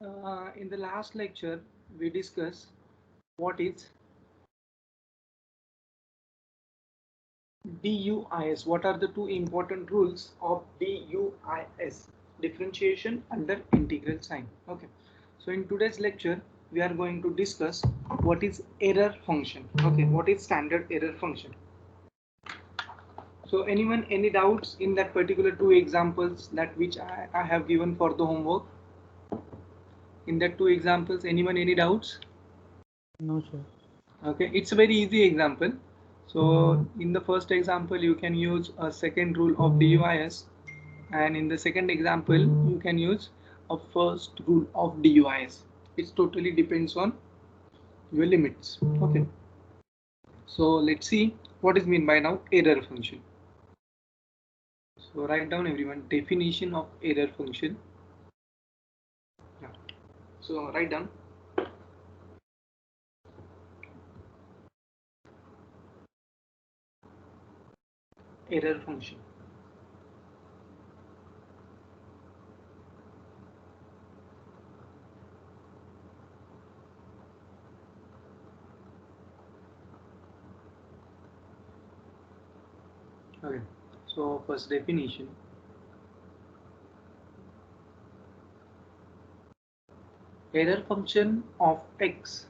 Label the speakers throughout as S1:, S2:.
S1: In the last lecture, we discussed what is DUIS. What are the two important rules of DUIS? Differentiation under integral sign. Okay. So in today's lecture, we are going to discuss what is error function. Okay. What is standard error function? So anyone, any doubts in that particular two examples that which I have given for the homework? In that two examples, anyone, any doubts?
S2: No, sir.
S1: Okay, it's a very easy example. So in the first example, you can use a second rule of DUIS, and in the second example, you can use a first rule of DUIS. It totally depends on your limits. Okay. So let's see what is meant by now error function. So write down everyone definition of error function. Yeah. So write down error function. Okay. So first definition. Error function of x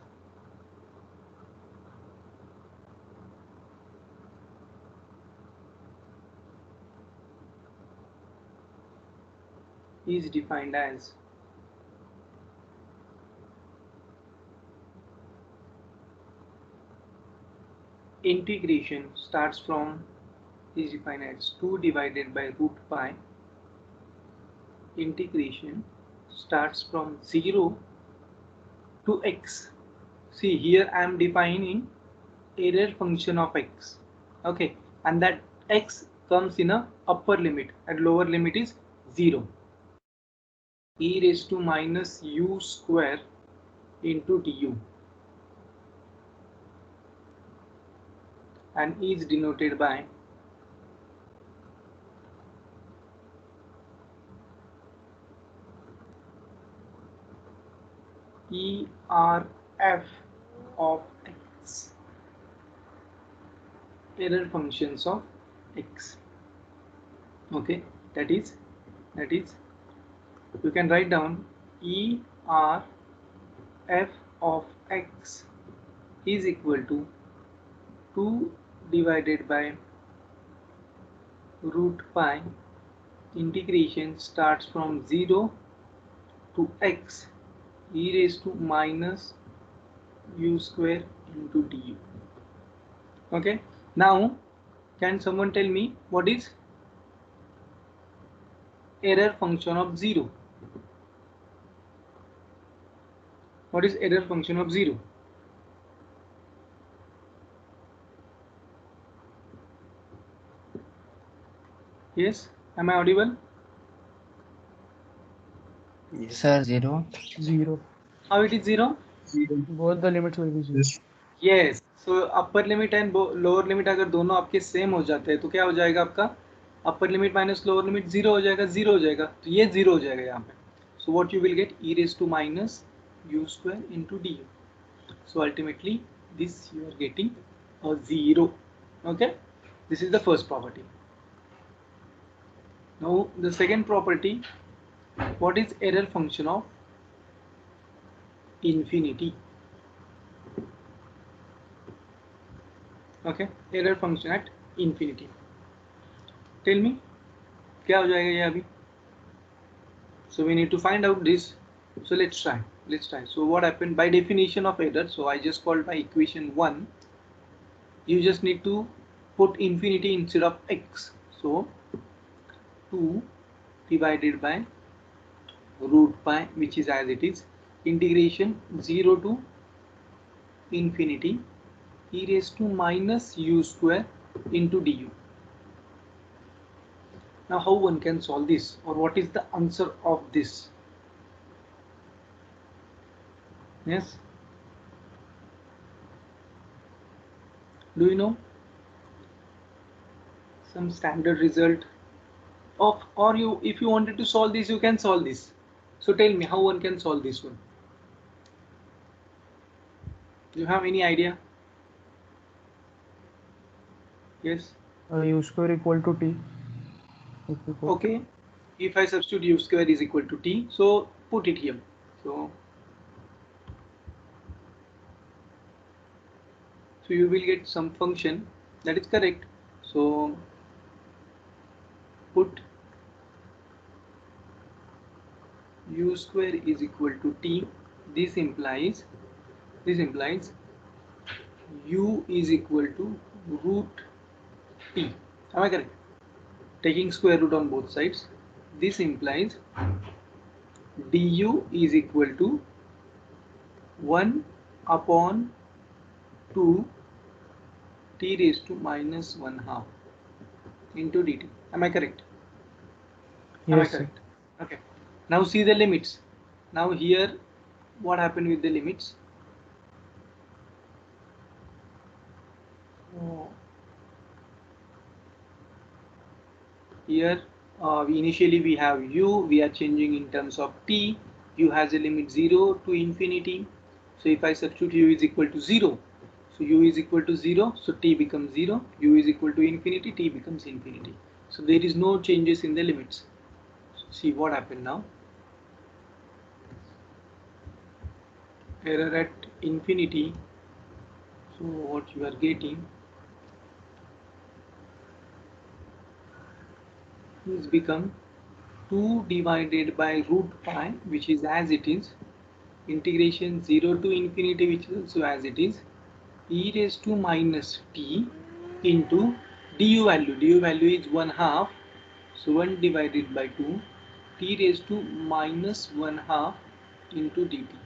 S1: is defined as integration starts from is defined as 2 divided by root pi. Integration starts from 0 to x. See, here I am defining error function of x. Okay, and that x comes in a upper limit and lower limit is 0. E raised to minus u square into du, and E is denoted by ERF of x, error functions of x. Okay, that is you can write down ERF of x is equal to 2 divided by root pi. Integration starts from 0 to x e raised to minus u square into du. Okay, now can someone tell me what is error function of 0? What is error function of 0? Yes, am I audible?
S3: Yes, sir. 0.
S2: 0.
S1: How it is 0?
S2: Both the limits will be 0.
S1: Yes. So upper limit and lower limit अगर दोनों आपके same हो जाते हैं तो क्या हो जाएगा आपका upper limit minus lower limit 0 हो जाएगा, 0 हो जाएगा, तो ये 0 हो जाएगा यहाँ पे. So what you will get e raised to minus u square into du. So ultimately this you are getting a 0. Okay, this is the first property. Now the second property, what is error function of infinity? Okay, error function at infinity. Tell me क्या हो जाएगा ये अभी? So we need to find out this. So let's try. So what happened by definition of error? So I just called by equation 1. You just need to put infinity instead of x. So 2 divided by root pi, which is as it is. Integration 0 to infinity e raised to minus u square into du. Now how one can solve this, or what is the answer of this? Yes, do you know some standard result of, or you if you wanted to solve this, you can solve this. So tell me how one can solve this one. Do you have any idea? Yes.
S2: U square equal to t. If we put.
S1: Okay. If I substitute u square is equal to t, so put it here. So you will get some function that is correct. So put u square is equal to t. This implies u is equal to root t. Am I correct? Taking square root on both sides. This implies du is equal to 1 upon 2 t raised to minus 1 half into dt. Am I correct? Am I
S2: Yes, sir.
S1: correct? Okay. Now see the limits. Now here, what happened with the limits? Here, initially we have u. We are changing in terms of t. U has a limit 0 to infinity. So if I substitute u is equal to 0, so u is equal to 0, so t becomes 0. U is equal to infinity, t becomes infinity. So there is no changes in the limits. So see what happened now. Error at infinity. So what you are getting is become 2 divided by root pi, which is as it is, integration 0 to infinity, which is also as it is, e raised to minus t into du value is 1 half, so 1 divided by 2 t raised to minus 1 half into dt.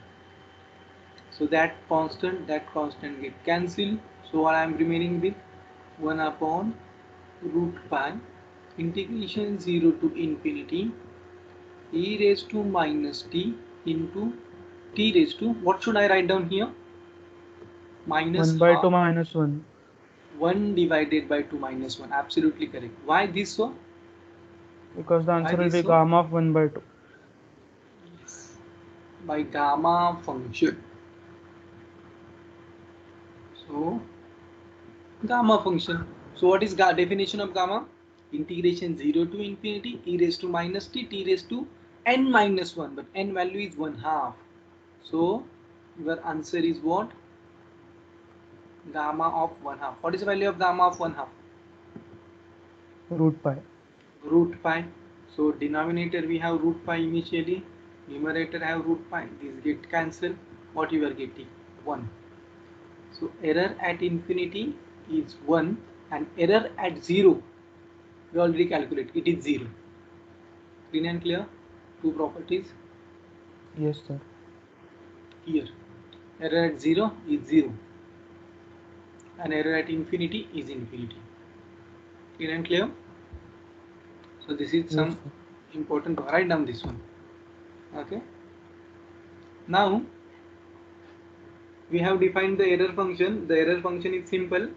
S1: So that constant get cancelled. So what I am remaining with 1 upon root pi integration 0 to infinity e raised to minus t into t raised to, what should I write down here? Minus
S2: 1 by 2
S1: half,
S2: minus 1.
S1: 1 divided by 2 minus 1. Absolutely correct. Why this so?
S2: Because the
S1: Why
S2: answer will
S1: this
S2: be
S1: so?
S2: gamma of 1 by 2.
S1: Yes. By gamma function. So gamma function. So what is definition of gamma? Integration 0 to infinity e raised to minus t raised to n minus 1, but n value is 1 half. So your answer is what? Gamma of 1 half. What is the value of gamma of 1 half?
S2: Root pi.
S1: Root pi. So denominator we have root pi initially, numerator have root pi. These get cancelled. What you are getting? 1. So error at infinity is 1 and error at 0, we already calculate, it is 0. Clean and clear? Two properties
S2: Yes, sir.
S1: here. Error at 0 is 0 and error at infinity is infinity. Clean and clear? So this is
S2: Yes,
S1: some
S2: sir.
S1: important. Write down this one. Okay. Now we have defined the error function. The error function is simple.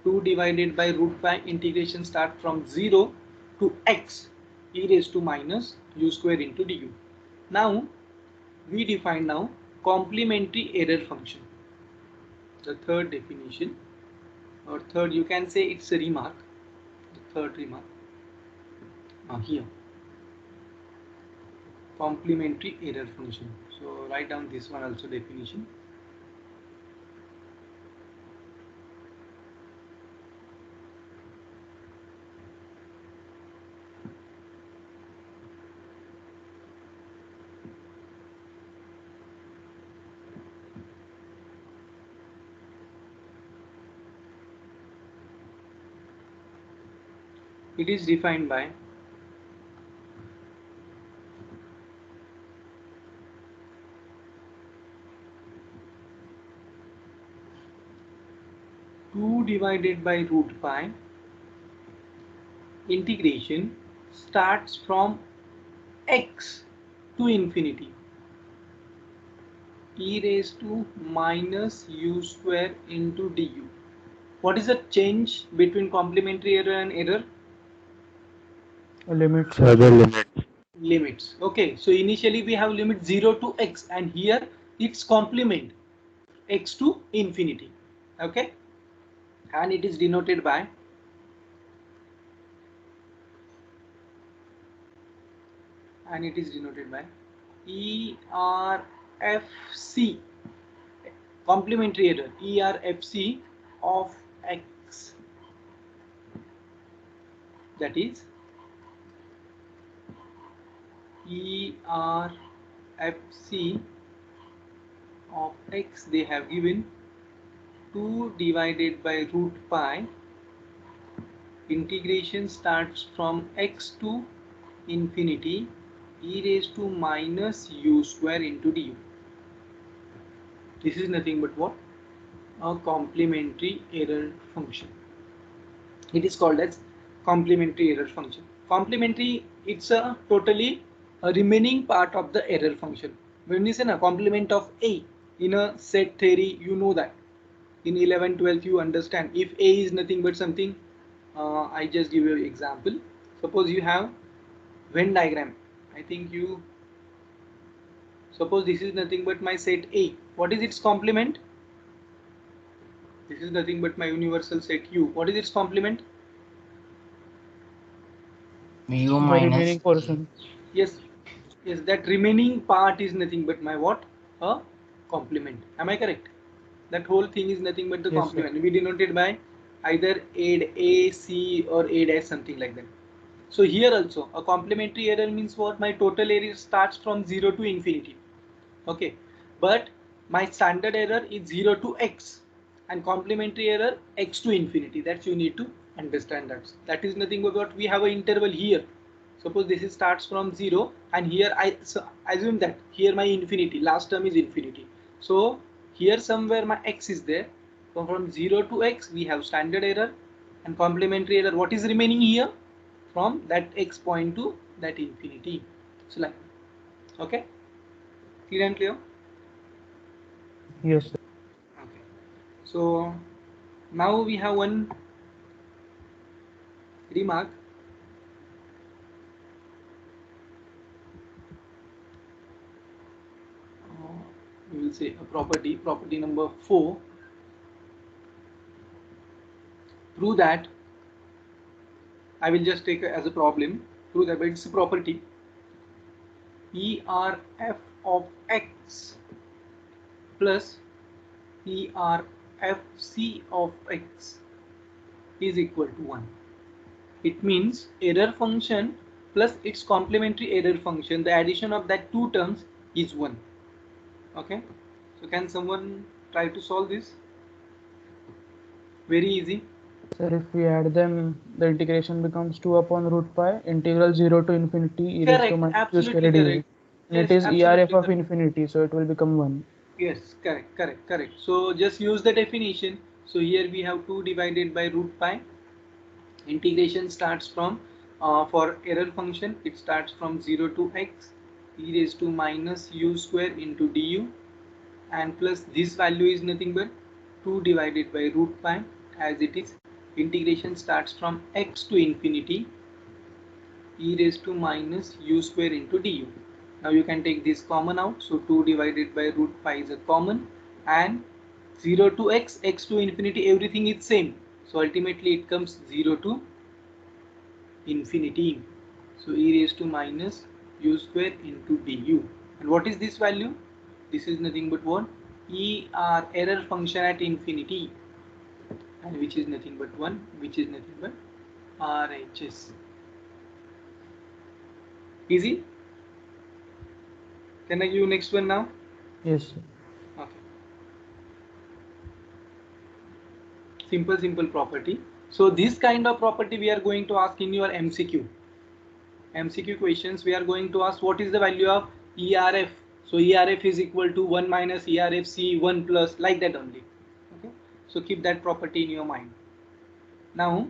S1: 2 divided by root pi integration start from 0 to x e raised to minus u square into du. Now we define now complementary error function. The third definition, or third, you can say it's a remark. The third remark here, complementary error function. So write down this one also definition. It is defined by two divided by root pi integration starts from x to infinity e raised to minus u square into du. What is the change between complementary error and error?
S2: A limit,
S3: So
S2: sir.
S3: the limit.
S1: limits. Okay, so initially we have limit 0 to x, and here its complement x to infinity. Okay, and it is denoted by ERFC, complementary error, ERFC of x, that is ERFC of x they have given 2 divided by root pi, integration starts from x to infinity e raised to minus u square into du. This is nothing but what? A complementary error function. It is called as complementary error function. Complementary, it's a totally a remaining part of the error function. When we say a complement of a in a set theory, you know that in 11 12 you understand. If a is nothing but something, I just give you an example. Suppose you have Venn diagram. I think you suppose this is nothing but my set A. What is its complement? This is nothing but my universal set U. What is its complement?
S3: Mu
S2: The
S3: minus
S2: remaining portion.
S1: Yes, yes, that remaining part is nothing but my what? A complement. Am I correct? That whole thing is nothing but the
S2: Yes, sir.
S1: complement. We denoted by either A, C or A dash, something like that. So here also a complementary error means what? My total error starts from 0 to infinity. Okay, but my standard error is 0 to x, and complementary error x to infinity. That you need to understand. That is nothing but what we have an interval here. Suppose this is starts from 0, and here I assume that here my infinity, last term is infinity. So here somewhere my x is there. So from 0 to x we have standard error, and complementary error, what is remaining here? From that x point to that infinity. So like, okay, clear and clear?
S2: Yes, sir.
S1: Okay. So now we have one remark. We will say a property number 4. Prove that, I will just take as a problem. Prove that, but it's a property. ERF of x plus ERFC of x is equal to 1. It means error function plus its complementary error function, the addition of that two terms is 1. Okay, so can someone try to solve this? Very easy.
S2: Sir, if we add them, the integration becomes 2 upon root pi, integral 0 to infinity e raised to
S1: Correct,
S2: minus u
S1: absolutely
S2: square du.
S1: correct.
S2: And it
S1: Yes,
S2: is ERF
S1: absolutely
S2: of
S1: correct.
S2: infinity, so it will become 1.
S1: Yes, correct. So just use the definition. So here we have 2 divided by root pi. Integration starts from, for error function, it starts from 0 to x e raised to minus u square into du, and plus this value is nothing but 2 divided by root pi, as it is integration starts from x to infinity e raised to minus u square into du. Now you can take this common out, so 2 divided by root pi is a common, and 0 to x, x to infinity, everything is same. So ultimately it comes 0 to infinity. So e raised to minus u square into du. And what is this value? This is nothing but what? Error function at infinity, and which is nothing but 1, which is nothing but RHS. Easy? Can I give you next one now?
S2: Yes, sir.
S1: Okay. Simple property. So this kind of property we are going to ask in your MCQ. MCQ questions, we are going to ask what is the value of ERF. So ERF is equal to 1 minus ERFC 1 plus, like that only. Okay. So keep that property in your mind. Now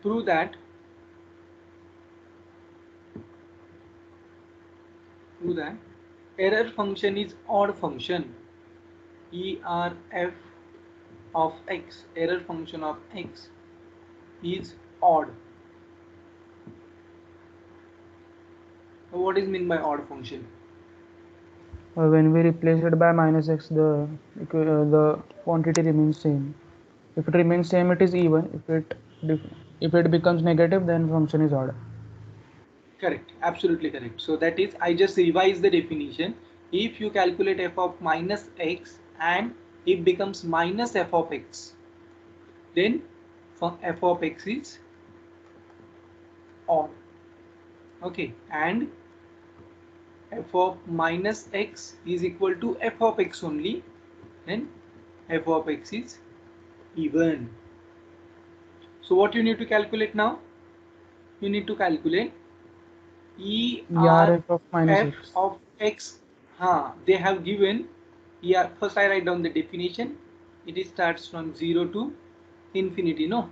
S1: prove that error function is odd function. ERF of x, error function of x is odd. What is mean by odd function?
S2: When we replace it by minus x, the quantity remains same. If it remains same, it is even. If it becomes negative, then function is odd.
S1: Correct, absolutely correct. So that is, I just revise the definition. If you calculate f of minus x and it becomes minus f of x, then f of x is odd. Okay, and f of minus x is equal to f of x only, then f of x is even. So what you need to calculate now? You need to calculate
S2: ERF of minus
S1: ERF
S2: x.
S1: of x. They have given first I write down the definition. It starts from 0 to infinity, no?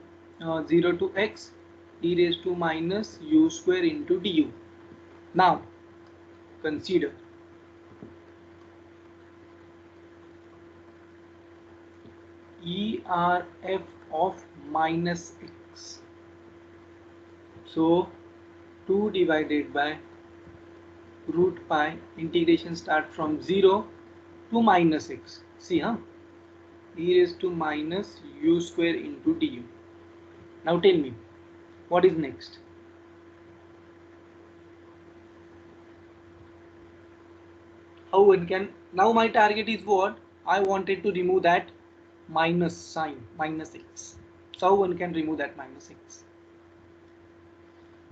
S1: 0 to x e raised to minus u square into du. Now consider ERF of minus x. So 2 divided by root pi, integration start from 0 to minus x. See, e raised to minus u square into du. Now tell me, what is next? How one can, now my target is what? I wanted to remove that minus sign, minus x. So how one can remove that minus x?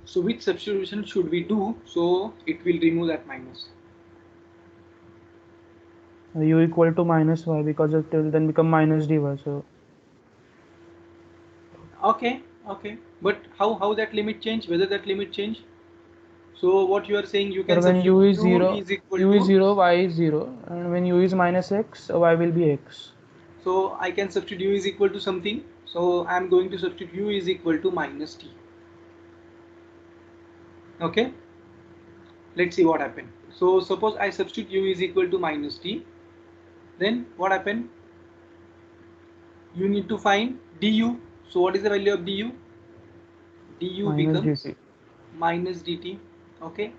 S1: So which substitution should we do so it will remove that minus?
S2: U equal to minus y, because it will then become minus dy. So
S1: Okay, but how that limit change? Whether that limit change? So what you are saying, you can
S2: when
S1: substitute
S2: u is
S1: u
S2: 0,
S1: is equal
S2: u is
S1: to.
S2: 0, y is 0, and when u is minus x, y will be x.
S1: So I can substitute u is equal to something. So I am going to substitute u is equal to minus t. Okay. Let's see what happened. So suppose I substitute u is equal to minus t. Then what happened? You need to find du. So what is the value of du? Du
S2: Minus
S1: becomes
S2: dt.
S1: minus dt. Okay.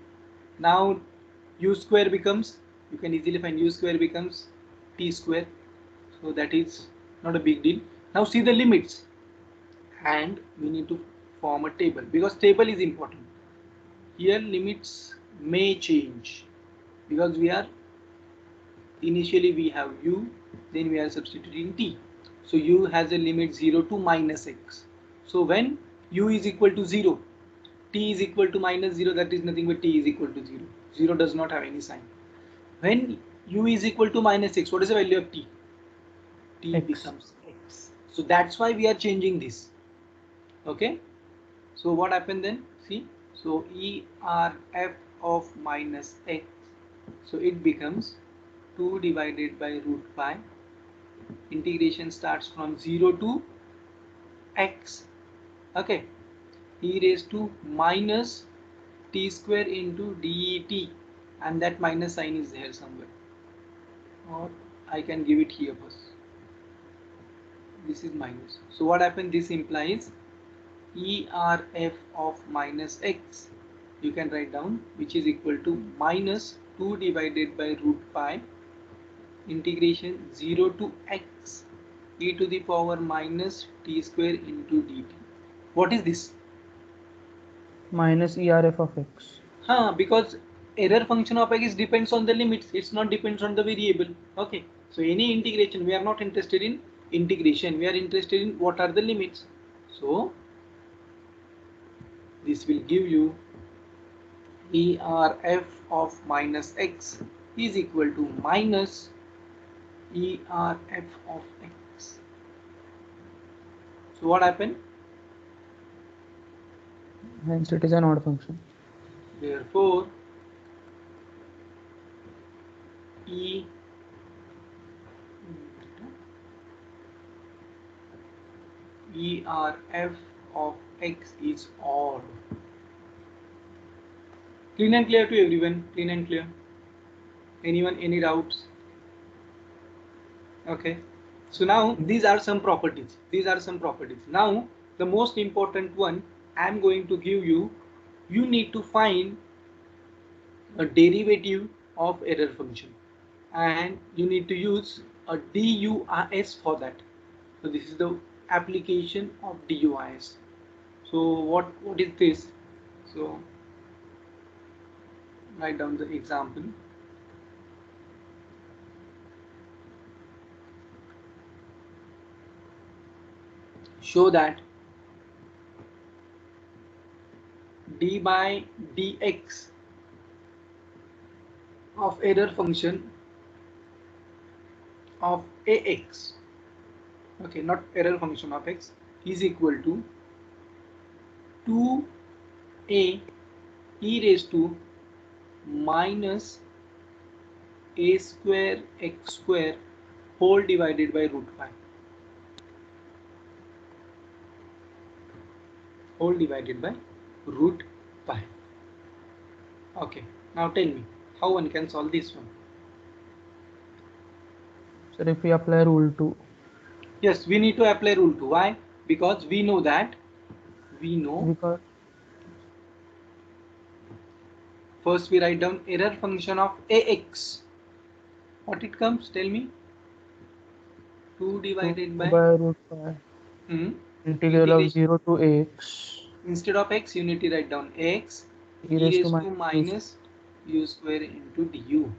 S1: Now u square becomes, you can easily find u square becomes t square. So that is not a big deal. Now see the limits, and we need to form a table because table is important. Here limits may change because we are initially we have u, then we are substituting t. So u has a limit 0 to minus x. So when u is equal to 0, t is equal to minus 0, that is nothing but t is equal to 0. 0 does not have any sign. When u is equal to minus x, what is the value of t? T
S2: X.
S1: becomes x. So that's why we are changing this. Okay. So what happened then? See, so ERF of minus x, so it becomes 2 divided by root pi, integration starts from 0 to x, okay, e raised to minus t square into det, and that minus sign is there somewhere, or I can give it here first. This is minus. So what happened? This implies ERF of minus x, you can write down, which is equal to minus 2 divided by root pi, integration 0 to x e to the power minus t square into dt. What is this?
S2: Minus ERF of x.
S1: Because error function of x depends on the limits, it's not depends on the variable. Okay, so any integration, we are not interested in integration, we are interested in what are the limits. So this will give you ERF of minus x is equal to minus ERF of x. So what happened?
S2: Hence it is an odd function.
S1: Therefore, ERF of x is odd. Clean and clear to everyone? Clean and clear? Anyone, any doubts? Okay. So now these are some properties. These are some properties. Now the most important one I am going to give you. You need to find a derivative of error function, and you need to use a DUIS for that. So this is the application of DUIS. So what is this? So write down the example. Show that d by dx of error function of ax, okay, not error function of x, is equal to 2a e raised to minus a square x square whole divided by root pi, whole divided by root pi. Okay, now tell me how one can solve this one.
S2: Sir, if we apply rule 2.
S1: Yes, we need to apply rule 2. Why? Because we know
S2: Because
S1: first we write down error function of ax. What it comes? Tell me. 2 divided
S2: 2
S1: by
S2: by root pi. Integral of
S1: integration.
S2: 0 to x.
S1: Instead of x, you need to write down x
S2: E
S1: e
S2: raised to
S1: raised to
S2: minus
S1: minus u square into du.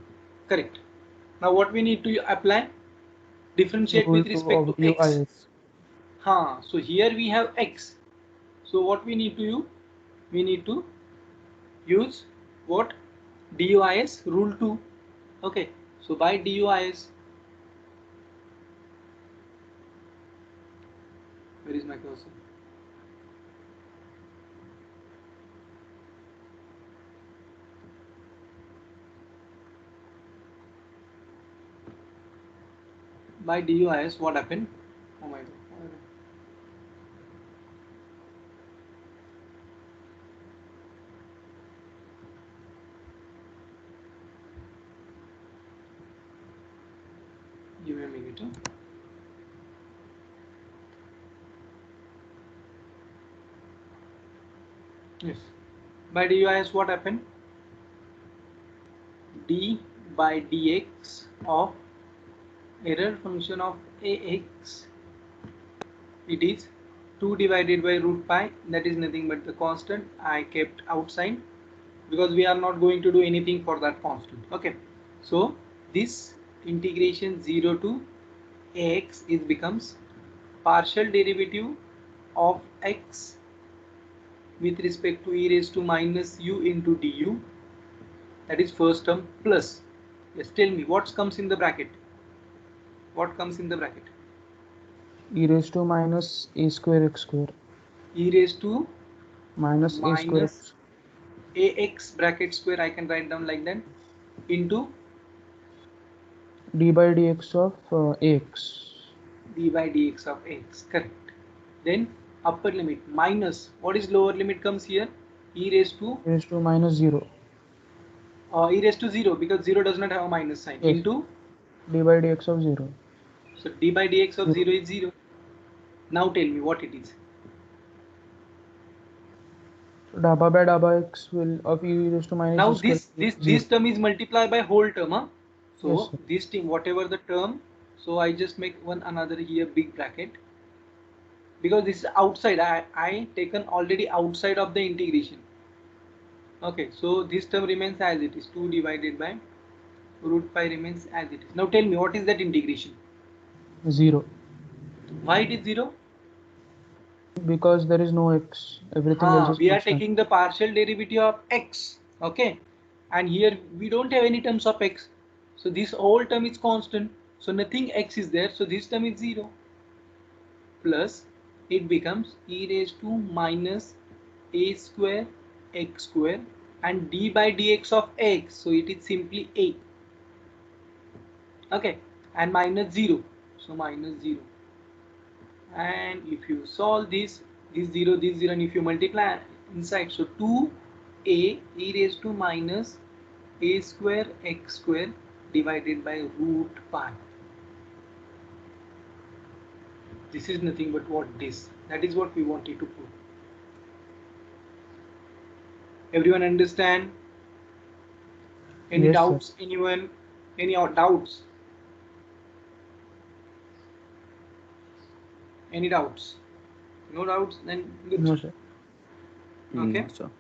S1: Correct. Now what we need to apply? Differentiate
S2: rule
S1: with
S2: 2
S1: respect
S2: of
S1: to x.
S2: DUIS.
S1: So here we have x. So what we need to do? We need to use what? DUIS rule 2. Okay. So by DUIS, where is my cursor? By DUIS, what happened? Oh my god. Give me a minute. Yes. By DUIS, what happened? D by dx of error function of ax, it is 2 divided by root pi, that is nothing but the constant I kept outside because we are not going to do anything for that constant. Okay, so this integration 0 to ax it becomes partial derivative of x with respect to e raised to minus u into du, that is first term, plus, yes, tell me what comes in the bracket, what comes in the bracket?
S2: E raised to minus a square x square.
S1: E raised to
S2: Minus a square
S1: minus
S2: x.
S1: ax bracket square, I can write down like that, into
S2: D by dx of ax.
S1: d by dx of x, correct. Then upper limit minus, what is lower limit comes here? E raised to
S2: E raised to minus 0.
S1: e raised to 0 because 0 does not have a minus sign,
S2: Yes.
S1: into,
S2: D by dx of 0.
S1: so d by dx of
S2: 0.
S1: 0 is 0. Now tell me what it is.
S2: So dabba by dabba x will of e raised to minus
S1: Now
S2: e square
S1: this
S2: 0.
S1: term is multiplied by whole term, huh?
S2: Yes,
S1: So
S2: sir.
S1: this thing, whatever the term, so I just make one another here big bracket because this is outside. I taken already outside of the integration. Okay, so this term remains as it is. 2 divided by root pi remains as it is. Now tell me what is that integration?
S2: 0.
S1: Why it is 0?
S2: Because there is no x. Everything else is
S1: We are
S2: constant.
S1: taking the partial derivative of x. Okay, and here we don't have any terms of x. So this whole term is constant. So nothing x is there. So this term is 0. Plus it becomes e raised to minus a square x square and d by dx of x. So it is simply a. Okay, and minus 0. So minus 0. And if you solve this 0 this 0 and if you multiply inside, so 2a e raised to minus a square x square divided by root pi. This is nothing but what this, that is what we wanted to prove. Everyone understand? Any
S2: Yes, sir.
S1: doubts? Anyone? Any doubts? Any doubts? No doubts? Then good.
S2: No, sir.
S1: Okay.
S3: No, sir.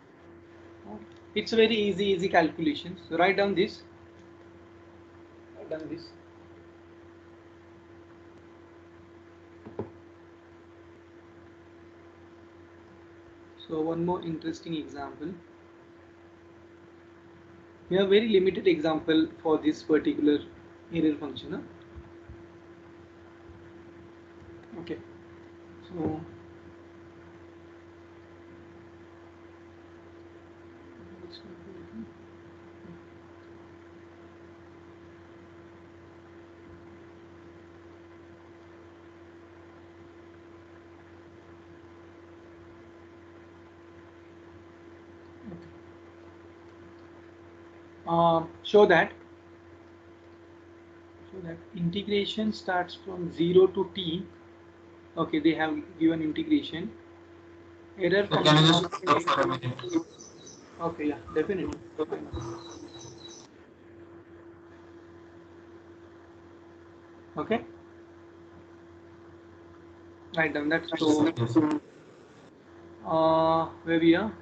S1: It's very easy calculation. So write down this. Write down this. So one more interesting example. We have very limited example for this particular error function. Huh? Okay. So show that integration starts from 0 to t. Okay, they have given integration. Error
S4: Can you
S1: function
S4: just
S1: of
S4: stop for a minute?
S1: okay, yeah, definitely. Okay, write down that. So
S4: Yes.
S1: where we are.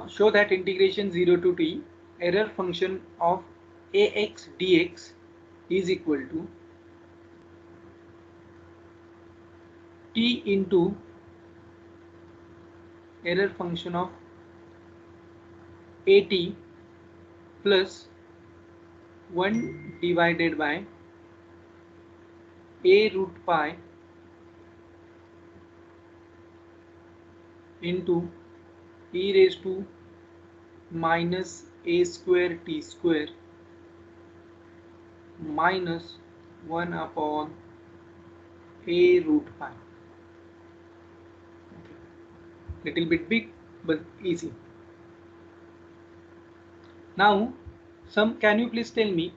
S1: Show that integration 0 to t error function of ax dx is equal to t into error function of at plus 1 divided by a root pi into e raised to minus a square t square minus 1 upon a root pi. Okay. Little bit big but easy. Now can you please tell me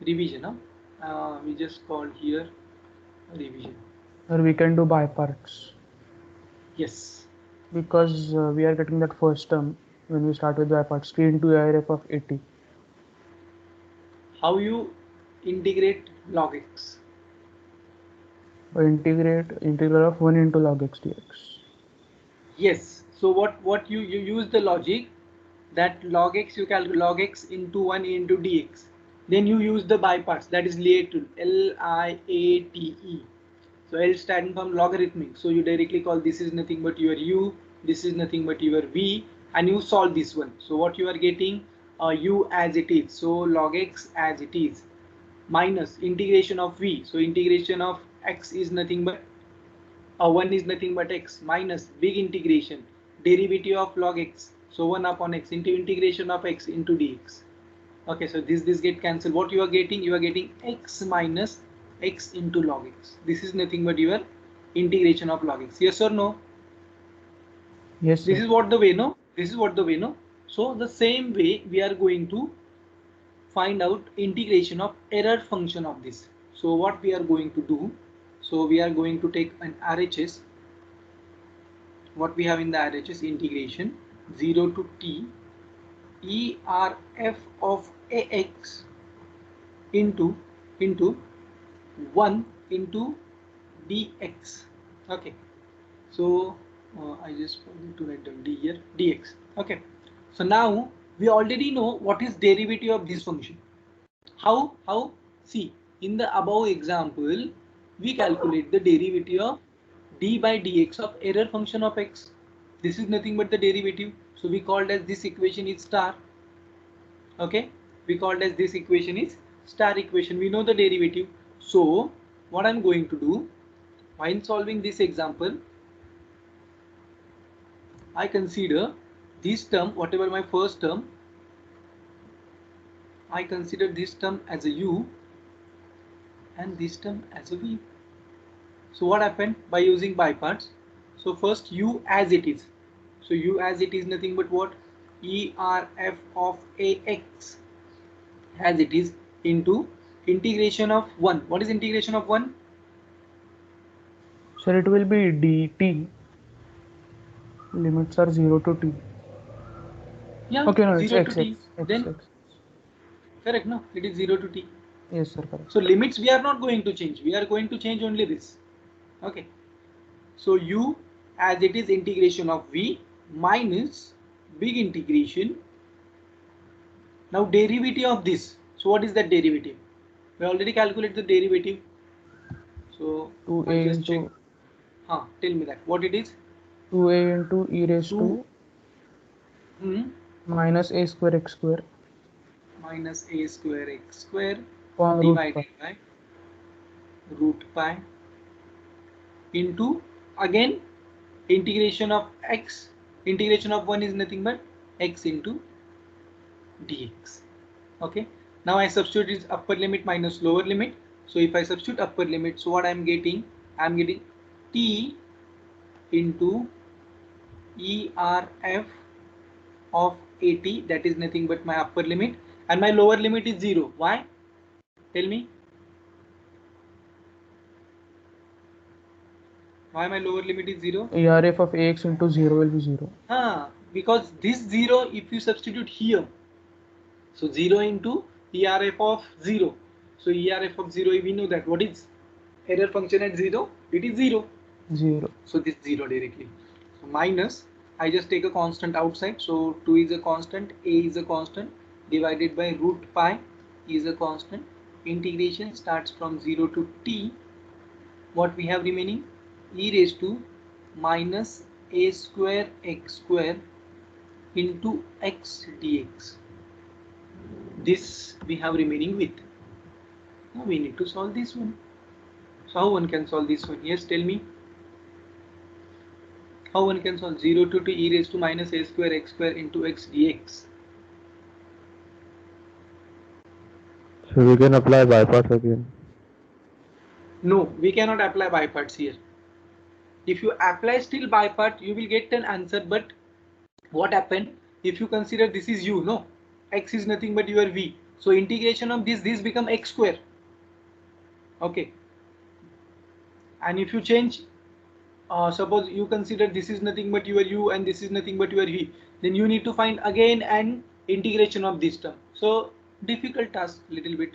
S1: revision? Huh? We just called here revision.
S2: Or we can do by parts.
S1: Yes.
S2: Because we are getting that first term when we start with by parts, t into arf of 80.
S1: How you integrate log x?
S2: Or integrate integral of 1 into log x dx.
S1: Yes. So what you use the logic that log x you calculate log x into 1 into dx. Then you use the by parts, that is Liate rule, L-I-A-T-E. So L standing from logarithmic. So you directly call this is nothing but your u, this is nothing but your v, and you solve this one. So what you are getting u as it is. So log x as it is minus integration of v. So integration of x is nothing but 1 is nothing but x minus big integration derivative of log x. So 1 upon x into integration of x into dx. Okay, so this get cancelled. What you are getting x minus x into log x. This is nothing but your integration of log x. Yes or no?
S2: Yes, sir.
S1: This is what the way, no? This is what the way, no? So the same way we are going to find out integration of error function of this. So what we are going to do? So we are going to take an RHS. What we have in the RHS integration 0 to t ERF of AX into 1 into dx. Okay, so I just forgot to write down d here, dx. Okay, so now we already know what is derivative of this function. How see, in the above example we calculate the derivative of d by dx of error function of x. This is nothing but the derivative, so we called as this equation is star. Okay, we called as this equation is star equation. We know the derivative. So what I'm going to do while solving this example, I consider this term, whatever my first term, I consider this term as a u and this term as a v. So what happened by using by parts? So first u as it is. So u as it is nothing but what? ERF of AX as it is into integration of 1. What is integration of 1?
S2: So it will be dt. Limits are 0 to t.
S1: Yeah,
S2: Okay, no, it's
S1: 0 to
S2: x,
S1: t.
S2: x, x,
S1: Then
S2: x.
S1: correct, no? It is 0 to t.
S2: Yes, sir, correct.
S1: So limits we are not going to change. We are going to change only this. Okay. So u, as it is integration of v minus big integration. Now derivative of this. So what is that derivative? We already calculated the derivative. So
S2: 2a
S1: I just check.
S2: into
S1: Tell me that. What it is?
S2: 2a into e raised
S1: 2
S2: to minus a square x square
S1: minus a square x square
S2: upon root pi.
S1: divided by root pi into again integration of x. Integration of 1 is nothing but x into dx. Okay. Now I substitute is upper limit minus lower limit. So if I substitute upper limit, so what I'm getting t into ERF of 80, that is nothing but my upper limit, and my lower limit is 0. Why? Tell me. Why my lower limit is 0?
S2: ERF of ax into 0 will be 0.
S1: Because this 0, if you substitute here, so 0 into ERF of 0. So ERF of 0, we know that what is error function at 0? It is 0.
S2: 0.
S1: So this 0 directly. So minus, I just take a constant outside. So 2 is a constant, a is a constant, divided by root pi is a constant. Integration starts from 0 to t. What we have remaining? E raised to minus a square x square into x dx. This we have remaining with. Now we need to solve this one. So how one can solve this one? Yes, tell me. How one can solve 0 to t e raised to minus a square x square into x dx?
S4: So we can apply by parts again.
S1: No, we cannot apply by parts here. If you apply still by part, you will get an answer. But what happened if you consider this is u? No, x is nothing but your v. So integration of this become x square. Okay. And if you change, suppose you consider this is nothing but your u and this is nothing but your v, then you need to find again an integration of this term. So difficult task little bit.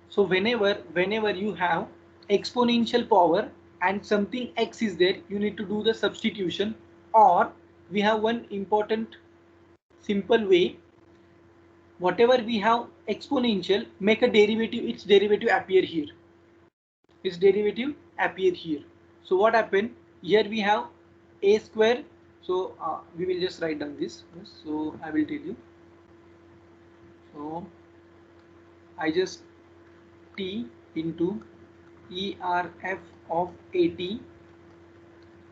S1: So whenever you have exponential power and something x is there, you need to do the substitution, or we have one important simple way. Whatever we have exponential, make a derivative, its derivative appear here. Its derivative appear here. So what happened? Here we have a square. So we will just write down this. So I will tell you. So I just t into ERF of 80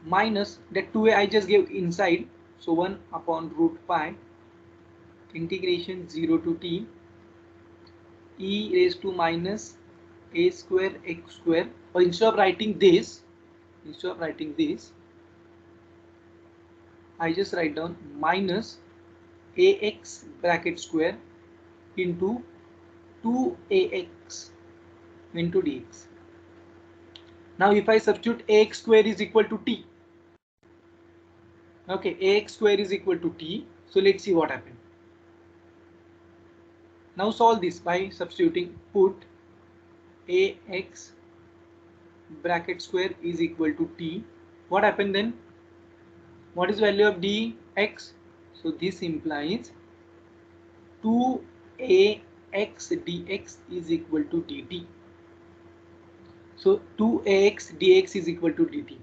S1: minus that 2a I just gave inside. So 1 upon root pi integration 0 to t e raised to minus a square x square. Or instead of writing this, I just write down minus ax bracket square into 2ax into dx. Now if I substitute ax square is equal to t. Okay, ax square is equal to t. So let's see what happened. Now solve this by substituting. Put ax bracket square is equal to t. What happened then? What is value of dx? So this implies 2ax dx is equal to dt. So 2ax dx is equal to dt.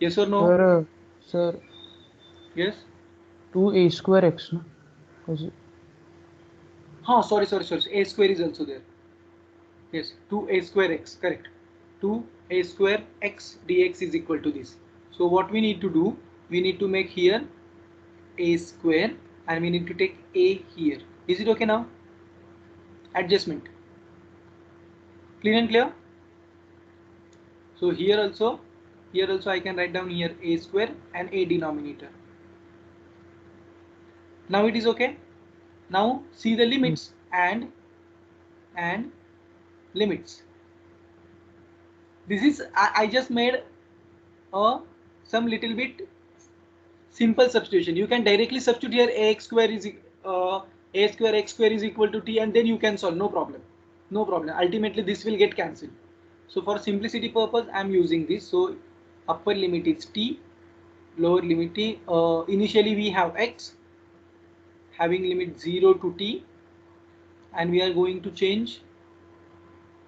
S1: Yes or no?
S2: Sir,
S1: Yes.
S2: 2a square x, no?
S1: Sorry. A square is also there. Yes, 2a square x, correct. 2a square x dx is equal to this. So what we need to do, we need to make here a square and we need to take a here. Is it okay now? Adjustment. Clear and clear? So here also I can write down here a square and a denominator. Now it is okay. Now see the limits and limits. This is I just made some little bit simple substitution. You can directly substitute here ax square is a square x square is equal to t, and then you can solve, no problem, no problem. Ultimately this will get cancelled. So for simplicity purpose I am using this. So upper limit is t, lower limit t. Initially we have x having limit 0 to t, and we are going to change.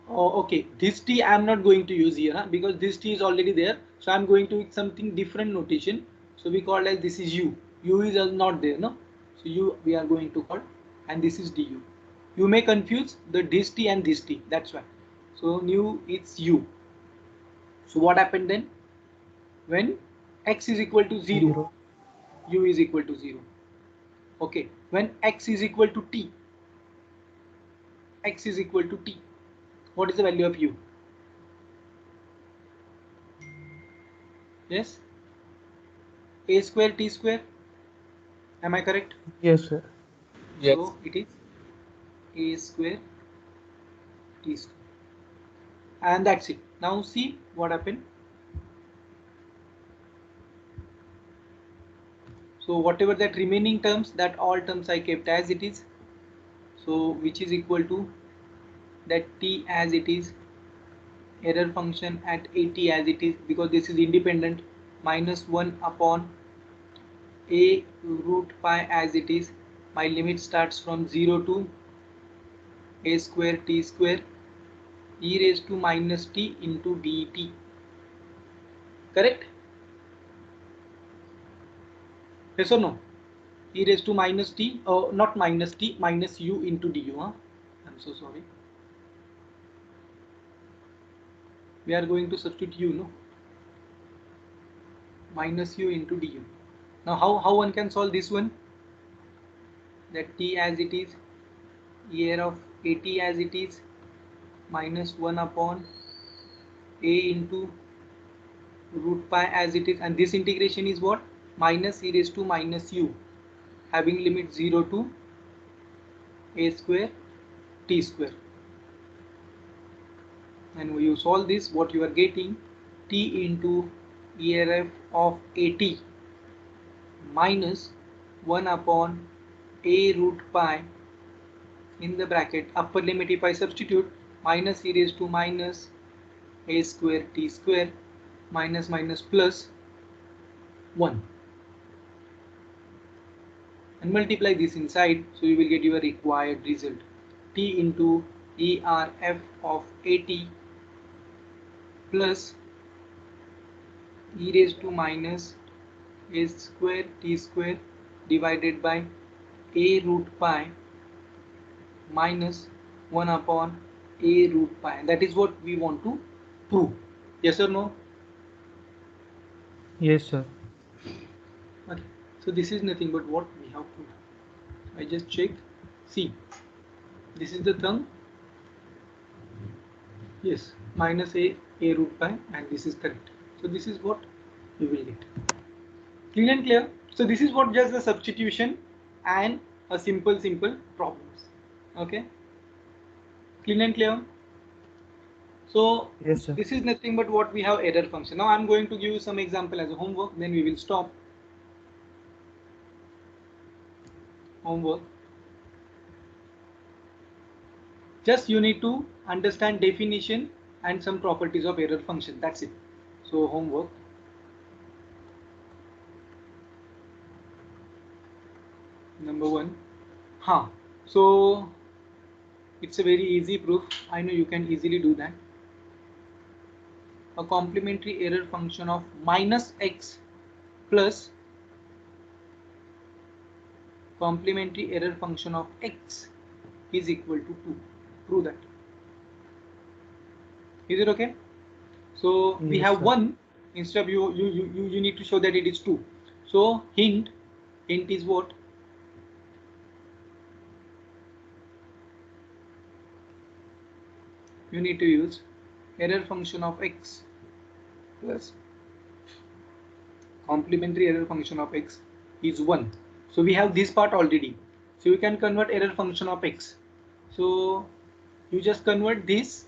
S1: Okay, this t I am not going to use here, because this t is already there. So I am going to use something different notation. So we call as this is u. U is not there, no. So u we are going to call, and this is du. You may confuse the this t and this t. That's why. So new it's u. So what happened then? When x is equal to 0, u is equal to 0. Okay. When x is equal to t, x is equal to t. What is the value of u? Yes, a square t square. Am I correct?
S2: Yes, sir.
S3: Yes.
S1: So it is a square t square, and that's it. Now see what happened. So whatever that remaining terms, that all terms I kept as it is. So which is equal to that t as it is, error function at at as it is, because this is independent, minus 1 upon a root pi as it is. My limit starts from 0 to a square t square e raised to minus t into dt. Correct? Yes or no? E raised to minus t, not minus t, minus u into du. I'm so sorry. We are going to substitute u, no? Minus u into du. Now how one can solve this one? That t as it is, e of at as it is, minus 1 upon a into root pi as it is, and this integration is what? Minus e raised to minus u, having limit 0 to a square t square. And when you solve this, what you are getting, t into ERF of at minus 1 upon a root pi in the bracket, upper limit if I substitute, minus e raised to minus a square t square, minus minus plus 1, and multiply this inside, so you will get your required result, t into ERF of at plus e raised to minus a square t square divided by a root pi minus 1 upon a root pi, and that is what we want to prove. Yes or no?
S2: Yes, sir.
S1: Okay. So this is nothing but what we have to do. I just checked. See, this is the term. Yes, minus a root pi, and this is correct. So this is what we will get. Clear and clear? So this is what just the substitution and a simple problems. Okay. Clear and clear? So
S2: Yes, sir.
S1: this is nothing but what we have error function. Now I'm going to give you some example as a homework, then we will stop. Homework. Just you need to understand definition and some properties of error function. That's it. So homework. Number 1. So it's a very easy proof. I know you can easily do that. A complementary error function of minus x plus complementary error function of x is equal to 2. Prove that. Is it okay? So we
S2: Yes,
S1: have
S2: sir.
S1: 1, instead of you need to show that it is 2. So hint is what? You need to use error function of x plus complementary error function of x is 1. So we have this part already. So you can convert error function of x. So you just convert this.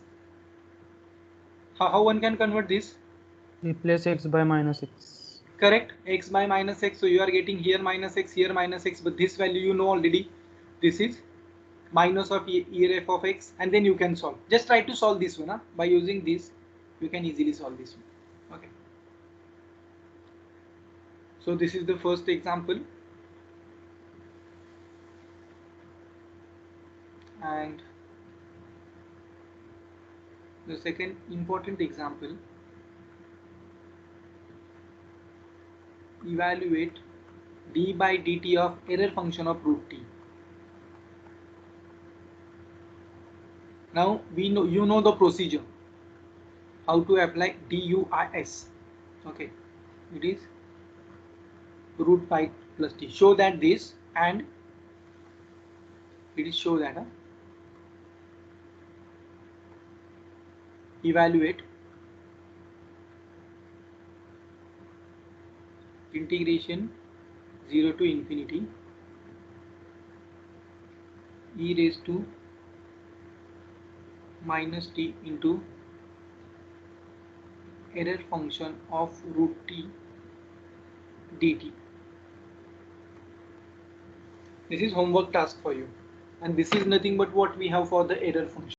S1: How one can convert this?
S2: Replace x by minus x.
S1: Correct, x by minus x. So you are getting here minus x, here minus x, but this value you know already. This is minus of ERF of x, and then you can solve. Just try to solve this one. Huh? By using this, you can easily solve this one. Okay. So this is the first example. And the second important example, evaluate d by dt of error function of root t. Now we know, you know the procedure, how to apply DUIS. Okay, it is root pi plus t. Show that this, and it is show that evaluate integration 0 to infinity e raised to minus t into error function of root t dt. This is homework task for you, and this is nothing but what we have for the error function.